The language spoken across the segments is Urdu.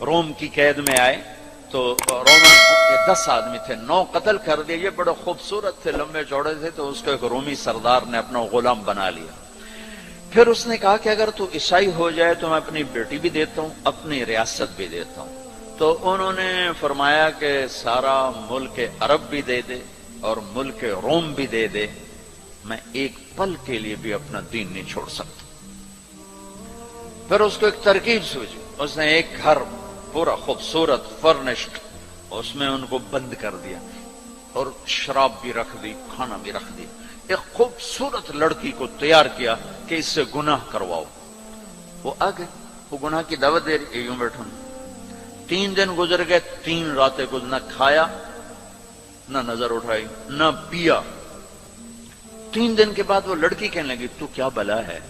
روم کی قید میں آئے تو رومن کے 10 آدمی تھے، 9 قتل کر دیے، یہ بڑے خوبصورت تھے، لمبے چوڑے تھے، تو اس کو ایک رومی سردار نے اپنا غلام بنا لیا۔ پھر اس نے کہا کہ اگر تو عیسائی ہو جائے تو میں اپنی بیٹی بھی دیتا ہوں، اپنی ریاست بھی دیتا ہوں۔ تو انہوں نے فرمایا کہ سارا ملک عرب بھی دے دے اور ملک روم بھی دے دے، میں ایک پل کے لیے بھی اپنا دین نہیں چھوڑ سکتا۔ پھر اس کو ایک ترکیب سوچی، اس نے ایک گھر پورا خوبصورت فرنشڈ، اس میں ان کو بند کر دیا اور شراب بھی رکھ دی، کھانا بھی رکھ دیا، ایک خوبصورت لڑکی کو تیار کیا کہ اس سے گناہ کرواؤ۔ وہ آگے وہ گناہ کی دعوت دے رہی، یوں بیٹھوں۔ 3 دن گزر گئے، 3 راتیں کچھ نہ کھایا، نہ نظر اٹھائی، نہ پیا۔ 3 دن کے بعد وہ لڑکی کہنے لگی تو کیا بلا ہے،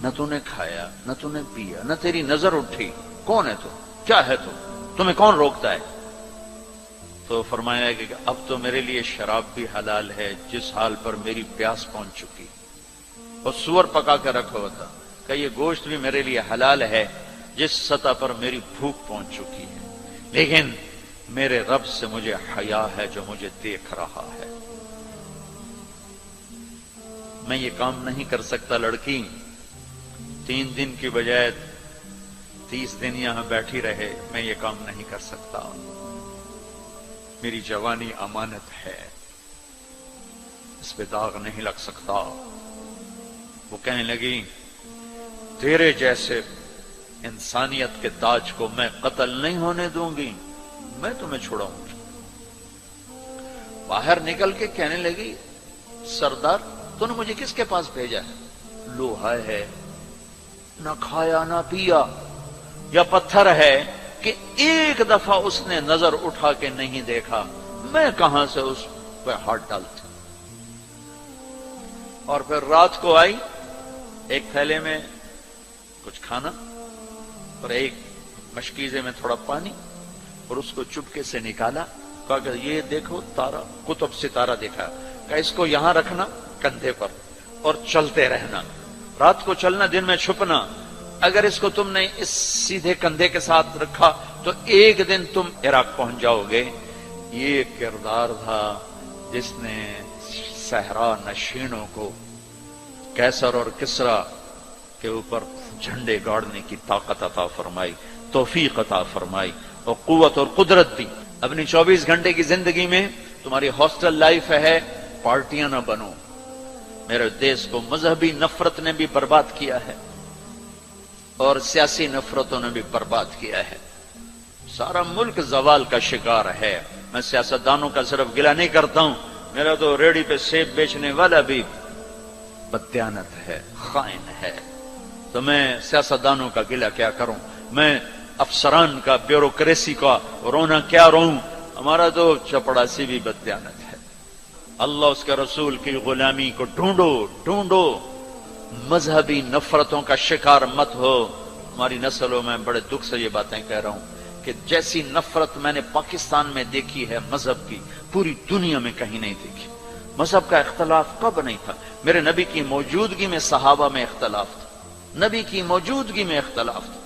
نہ تو نے کھایا نہ تو نے پیا نہ تیری نظر اٹھی، کون ہے تو، کیا ہے تو، تمہیں کون روکتا ہے؟ تو فرمایا کہ اب تو میرے لیے شراب بھی حلال ہے جس حال پر میری پیاس پہنچ چکی، اور سور پکا کے رکھا ہوا تھا کہ یہ گوشت بھی میرے لیے حلال ہے جس سطح پر میری بھوک پہنچ چکی ہے، لیکن میرے رب سے مجھے حیا ہے جو مجھے دیکھ رہا ہے، میں یہ کام نہیں کر سکتا۔ لڑکی 3 دن کی بجائے 30 دن یہاں بیٹھی رہے، میں یہ کام نہیں کر سکتا، میری جوانی امانت ہے، اس پہ داغ نہیں لگ سکتا۔ وہ کہنے لگی تیرے جیسے انسانیت کے تاج کو میں قتل نہیں ہونے دوں گی، میں تمہیں چھڑاؤں گی۔ باہر نکل کے کہنے لگی سردار تو نے مجھے کس کے پاس بھیجا ہے؟ لوہا ہے، نہ کھایا نہ پیا، یا پتھر ہے کہ ایک دفعہ اس نے نظر اٹھا کے نہیں دیکھا، میں کہاں سے اس پہ ہاتھ ڈالتی؟ اور پھر رات کو آئی، ایک تھیلے میں کچھ کھانا اور ایک مشکیزے میں تھوڑا پانی، اور اس کو چپکے سے نکالا، کہا کہ یہ دیکھو تارا، قطب ستارہ دیکھا، کہ اس کو یہاں رکھنا کندھے پر اور چلتے رہنا، رات کو چلنا دن میں چھپنا، اگر اس کو تم نے اس سیدھے کندھے کے ساتھ رکھا تو ایک دن تم عراق پہنچ جاؤ گے۔ یہ کردار تھا جس نے صحرا نشینوں کو کیسر اور کسرا کے اوپر جھنڈے گاڑنے کی طاقت عطا فرمائی، توفیق عطا فرمائی اور قوت اور قدرت دی۔ اپنی 24 گھنٹے کی زندگی میں تمہاری ہاسٹل لائف ہے، پارٹیاں نہ بنو۔ میرے دیش کو مذہبی نفرت نے بھی برباد کیا ہے اور سیاسی نفرتوں نے بھی برباد کیا ہے، سارا ملک زوال کا شکار ہے۔ میں سیاستدانوں کا صرف گلہ نہیں کرتا ہوں، میرا تو ریڑھی پہ سیب بیچنے والا بھی بددیانت ہے، خائن ہے، تو میں سیاستدانوں کا گلہ کیا کروں، میں افسران کا، بیوروکریسی کا رونا کیا روں، ہمارا تو چپڑاسی بھی بددیانت ہے۔ اللہ اس کے رسول کی غلامی کو ڈھونڈو ڈھونڈو، مذہبی نفرتوں کا شکار مت ہو۔ ہماری نسلوں میں بڑے دکھ سے یہ باتیں کہہ رہا ہوں کہ جیسی نفرت میں نے پاکستان میں دیکھی ہے مذہب کی، پوری دنیا میں کہیں نہیں دیکھی۔ مذہب کا اختلاف کب نہیں تھا؟ میرے نبی کی موجودگی میں صحابہ میں اختلاف تھا، نبی کی موجودگی میں اختلاف تھا۔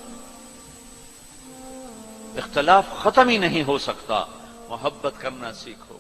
اختلاف ختم ہی نہیں ہو سکتا، محبت کرنا سیکھو۔